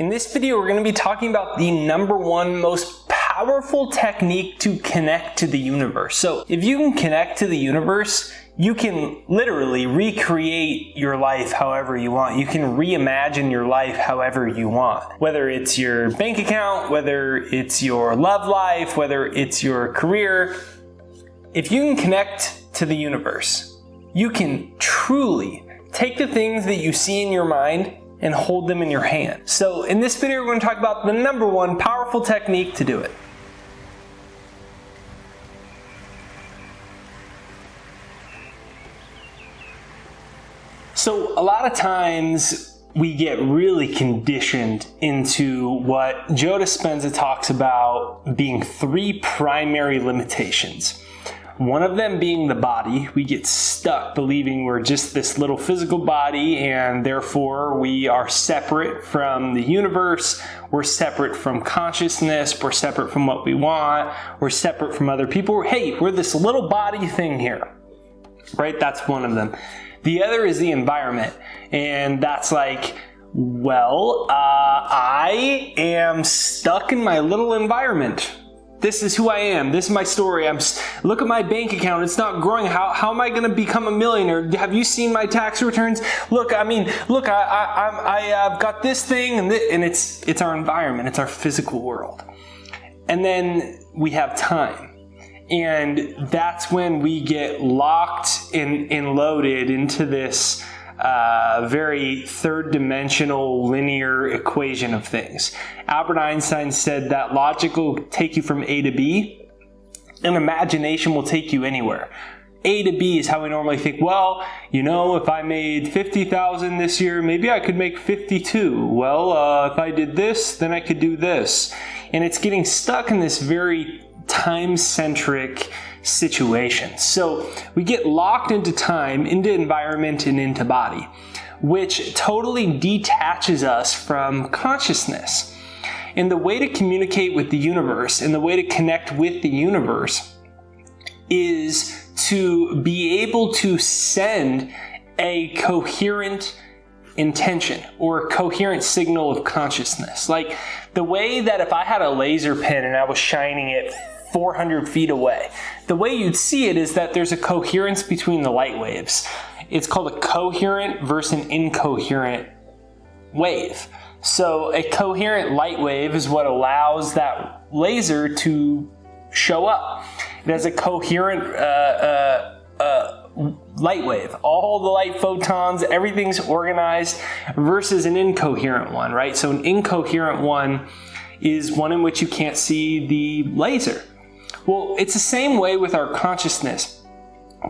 In this video, we're going to be talking about the #1 most powerful technique to connect to the universe. So if you can connect to the universe, you can literally recreate your life however you want. You can reimagine your life however you want. Whether it's your bank account, whether it's your love life, whether it's your career. If you can connect to the universe, you can truly take the things that you see in your mind and hold them in your hand. So in this video, we're going to talk about the #1 powerful technique to do it. So a lot of times we get really conditioned into what Joe Dispenza talks about being 3 primary limitations. One of them being the body. We get stuck believing we're just this little physical body and therefore we are separate from the universe, we're separate from consciousness, we're separate from what we want, we're separate from other people. Hey, we're this little body thing here, right? That's one of them. The other is the environment, and that's like, well, I am stuck in my little environment. This is who I am. This is my story. Look at my bank account. It's not growing. How am I going to become a millionaire? Have you seen my tax returns? Look, I've got this thing, and it's our environment. It's our physical world. And then we have time. And that's when we get locked and loaded into this very third-dimensional linear equation of things. Albert Einstein said that logic will take you from A to B, and imagination will take you anywhere. A to B is how we normally think, well, you know, if I made 50,000 this year, maybe I could make 52. Well, if I did this, then I could do this. And it's getting stuck in this very time-centric situation. So we get locked into time, into environment, and into body, which totally detaches us from consciousness. And the way to communicate with the universe and the way to connect with the universe is to be able to send a coherent intention or a coherent signal of consciousness. Like the way that if I had a laser pen and I was shining it 400 feet away, the way you'd see it is that there's a coherence between the light waves. It's called a coherent versus an incoherent wave. So a coherent light wave is what allows that laser to show up. It has a coherent light wave. All the light photons, everything's organized, versus an incoherent one, right? So an incoherent one is one in which you can't see the laser. Well, it's the same way with our consciousness.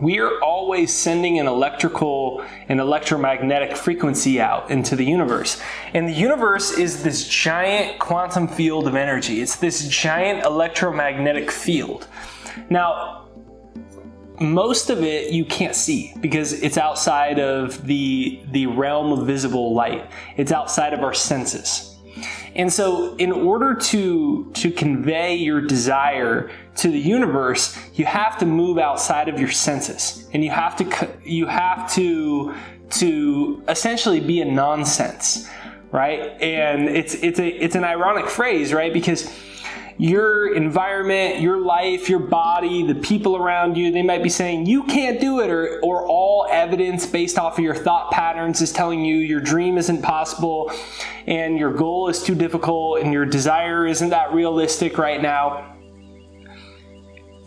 We are always sending an electrical and electromagnetic frequency out into the universe. And the universe is this giant quantum field of energy. It's this giant electromagnetic field. Now, most of it you can't see because it's outside of the realm of visible light. It's outside of our senses. And so in order to convey your desire to the universe, you have to move outside of your senses, and you have to essentially be a nonsense, right? And it's an ironic phrase, right? Because your environment, your life, your body, the people around you, they might be saying you can't do it, or all evidence based off of your thought patterns is telling you your dream isn't possible and your goal is too difficult and your desire isn't that realistic right now.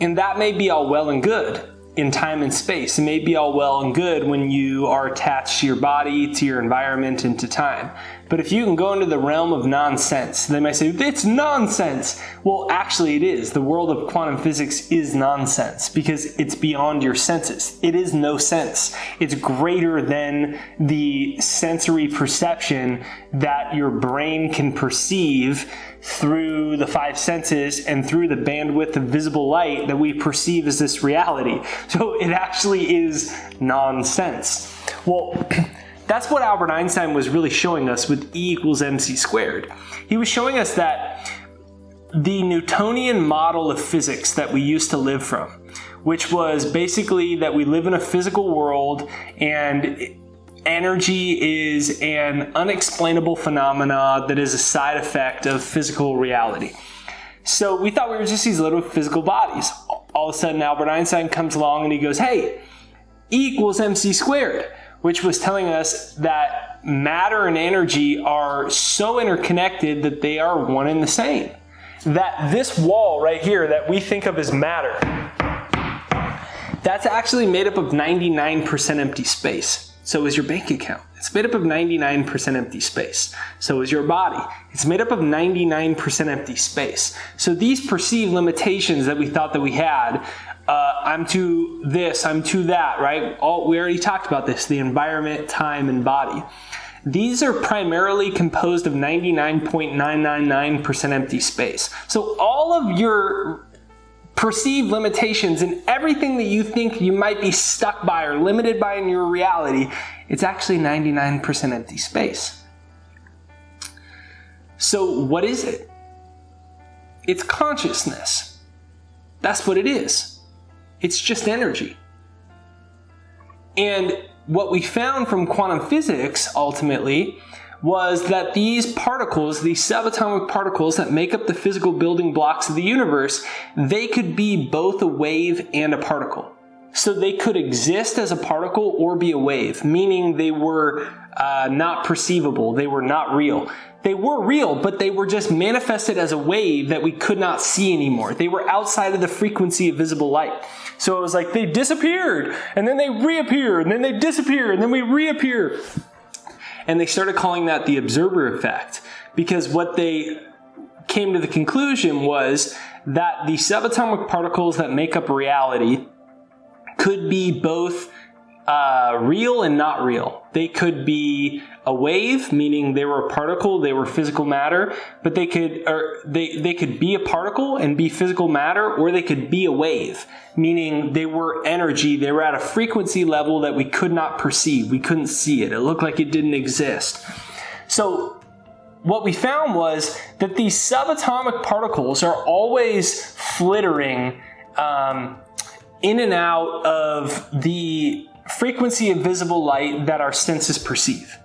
And that may be all well and good in time and space. It may be all well and good when you are attached to your body, to your environment, and to time. But if you can go into the realm of nonsense, they might say, it's nonsense. Well, actually it is. The world of quantum physics is nonsense because it's beyond your senses. It is no sense. It's greater than the sensory perception that your brain can perceive through the 5 senses and through the bandwidth of visible light that we perceive as this reality. So it actually is nonsense. Well, that's what Albert Einstein was really showing us with E=mc². He was showing us that the Newtonian model of physics that we used to live from, which was basically that we live in a physical world and energy is an unexplainable phenomena that is a side effect of physical reality. So we thought we were just these little physical bodies. All of a sudden, Albert Einstein comes along and he goes, hey, E equals mc squared, which was telling us that matter and energy are so interconnected that they are one and the same. That this wall right here that we think of as matter, that's actually made up of 99% empty space. So is your bank account. It's made up of 99% empty space. So is your body. It's made up of 99% empty space. So these perceived limitations that we thought that we had, I'm to this, I'm to that, right? We already talked about this, the environment, time, and body. These are primarily composed of 99.999% empty space. So all of your perceived limitations and everything that you think you might be stuck by or limited by in your reality, it's actually 99% empty space. So what is it? It's consciousness. That's what it is. It's just energy. And what we found from quantum physics ultimately was that these particles, these subatomic particles that make up the physical building blocks of the universe, they could be both a wave and a particle. So they could exist as a particle or be a wave, meaning they were not perceivable, they were not real. They were real, but they were just manifested as a wave that we could not see anymore. They were outside of the frequency of visible light. So it was like they disappeared, and then they reappear, and then they disappear, and then we reappear. And they started calling that the observer effect, because what they came to the conclusion was that the subatomic particles that make up reality could be both real and not real. They could be a wave, meaning they were a particle, they were physical matter, but they could be a particle and be physical matter, or they could be a wave, meaning they were energy, they were at a frequency level that we could not perceive, we couldn't see it, it looked like it didn't exist. So what we found was that these subatomic particles are always flittering in and out of the frequency of visible light that our senses perceive.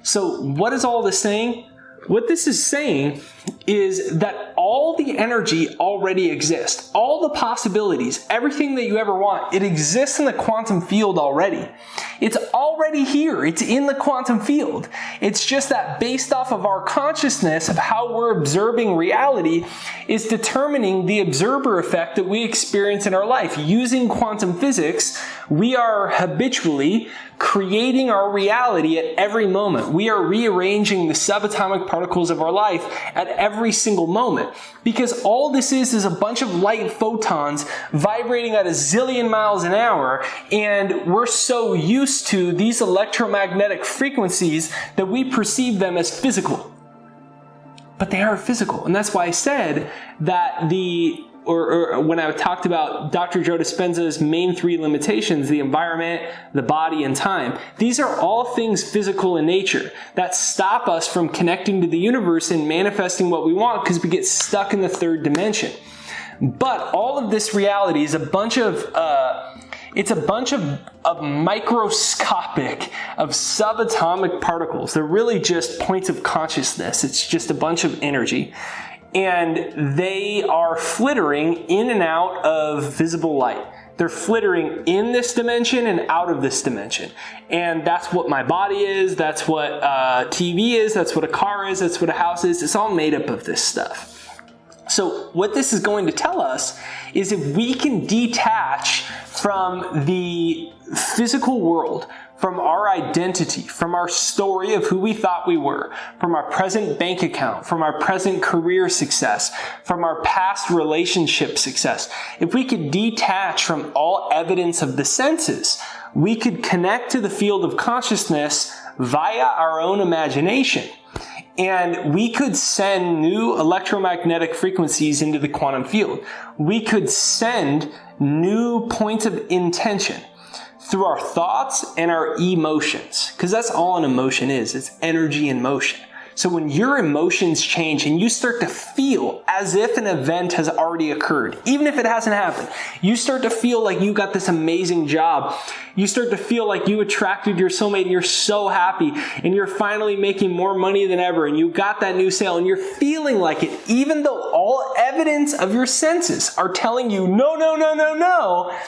So what is all this saying? What this is saying is that all the energy already exists. All the possibilities, everything that you ever want, it exists in the quantum field already. It's already here. It's in the quantum field. It's just that based off of our consciousness of how we're observing reality is determining the observer effect that we experience in our life. Using quantum physics, we are habitually creating our reality at every moment. We are rearranging the subatomic particles of our life at every single moment. Because all this is a bunch of light photons vibrating at a zillion miles an hour, and we're so used to these electromagnetic frequencies that we perceive them as physical. But they are physical. And that's why I said that when I talked about Dr. Joe Dispenza's main three limitations, the environment, the body, and time, these are all things physical in nature that stop us from connecting to the universe and manifesting what we want because we get stuck in the third dimension. But all of this reality is a bunch of microscopic, of subatomic particles. They're really just points of consciousness. It's just a bunch of energy. And they are flittering in and out of visible light. They're flittering in this dimension and out of this dimension. And that's what my body is, that's what TV is, that's what a car is, that's what a house is. It's all made up of this stuff. So what this is going to tell us is if we can detach from the physical world, from our identity, from our story of who we thought we were, from our present bank account, from our present career success, from our past relationship success, if we could detach from all evidence of the senses, we could connect to the field of consciousness via our own imagination. And we could send new electromagnetic frequencies into the quantum field. We could send new points of intention through our thoughts and our emotions. Because that's all an emotion is. It's energy in motion. So when your emotions change and you start to feel as if an event has already occurred, even if it hasn't happened, you start to feel like you got this amazing job. You start to feel like you attracted your soulmate and you're so happy and you're finally making more money than ever and you got that new sale and you're feeling like it, even though all evidence of your senses are telling you, no, no, no, no, no.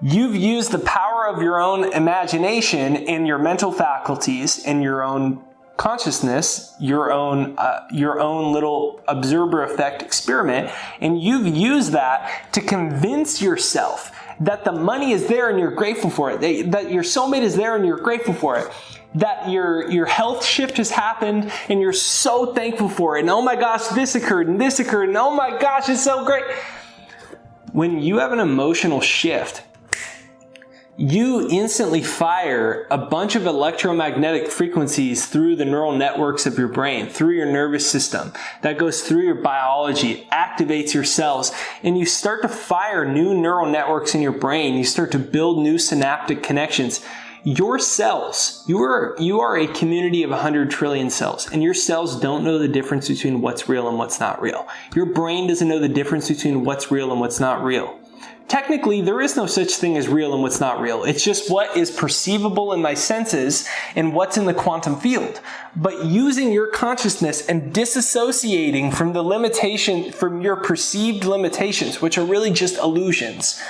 You've used the power of your own imagination and your mental faculties and your own consciousness, your own little observer effect experiment, and you've used that to convince yourself that the money is there and you're grateful for it, that your soulmate is there and you're grateful for it, that your health shift has happened and you're so thankful for it, and oh my gosh, this occurred, and oh my gosh, it's so great. When you have an emotional shift, you instantly fire a bunch of electromagnetic frequencies through the neural networks of your brain, through your nervous system. That goes through your biology, activates your cells, and you start to fire new neural networks in your brain. You start to build new synaptic connections. Your cells, you are a community of 100 trillion cells, and your cells don't know the difference between what's real and what's not real. Your brain doesn't know the difference between what's real and what's not real. Technically, there is no such thing as real and what's not real. It's just what is perceivable in my senses and what's in the quantum field. But using your consciousness and disassociating from the limitation, from your perceived limitations, which are really just illusions,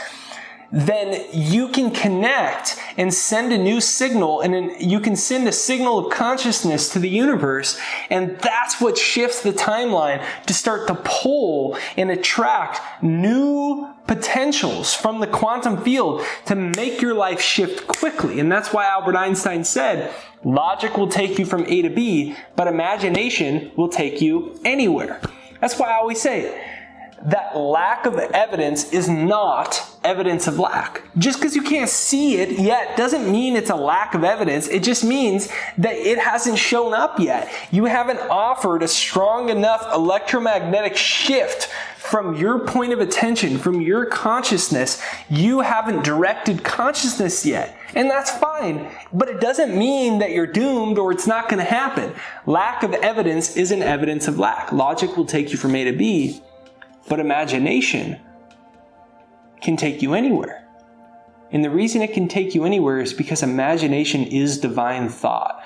then you can connect and send a new signal, and then you can send a signal of consciousness to the universe, and that's what shifts the timeline to start to pull and attract new potentials from the quantum field to make your life shift quickly. And that's why Albert Einstein said, logic will take you from A to B, but imagination will take you anywhere. That's why I always say that lack of evidence is not evidence of lack. Just because you can't see it yet doesn't mean it's a lack of evidence. It just means that it hasn't shown up yet. You haven't offered a strong enough electromagnetic shift from your point of attention, from your consciousness. You haven't directed consciousness yet. And that's fine, but it doesn't mean that you're doomed or it's not going to happen. Lack of evidence isn't evidence of lack. Logic will take you from A to B, but imagination can take you anywhere. And the reason it can take you anywhere is because imagination is divine thought.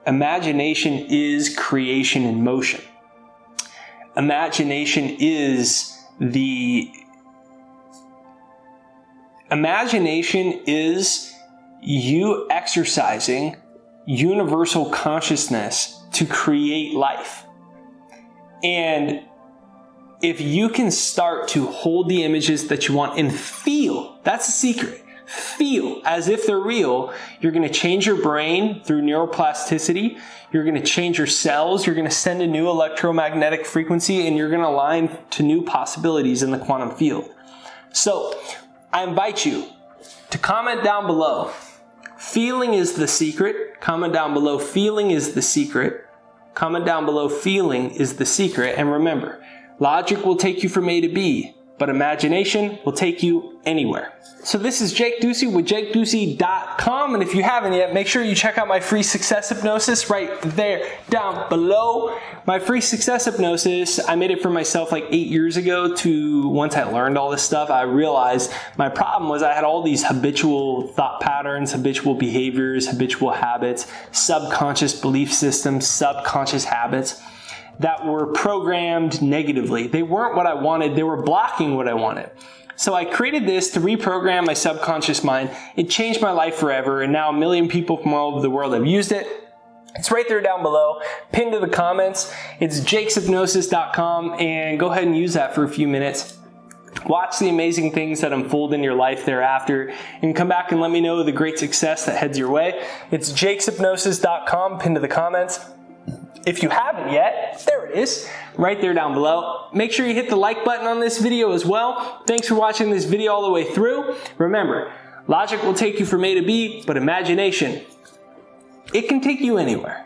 Imagination is creation in motion. Imagination is you exercising universal consciousness to create life. And if you can start to hold the images that you want and feel, that's the secret, feel as if they're real, you're going to change your brain through neuroplasticity, you're going to change your cells, you're going to send a new electromagnetic frequency, and you're going to align to new possibilities in the quantum field. So I invite you to comment down below. Feeling is the secret. Comment down below, feeling is the secret. Comment down below, feeling is the secret. And remember, logic will take you from A to B, but imagination will take you anywhere. So this is Jake Ducey with JakeDucey.com, and if you haven't yet, make sure you check out my free success hypnosis right there down below. My free success hypnosis, I made it for myself like 8 years ago. Once I learned all this stuff, I realized my problem was I had all these habitual thought patterns, habitual behaviors, habitual habits, subconscious belief systems, subconscious habits that were programmed negatively. They weren't what I wanted. They were blocking what I wanted. So I created this to reprogram my subconscious mind. It changed my life forever, and now 1 million people from all over the world have used it. It's right there down below, pinned to the comments. It's jakeshypnosis.com, and go ahead and use that for a few minutes. Watch the amazing things that unfold in your life thereafter, and come back and let me know the great success that heads your way. It's jakeshypnosis.com, pinned to the comments. If you haven't yet, there it is, right there down below. Make sure you hit the like button on this video as well. Thanks for watching this video all the way through. Remember, logic will take you from A to B, but imagination, it can take you anywhere.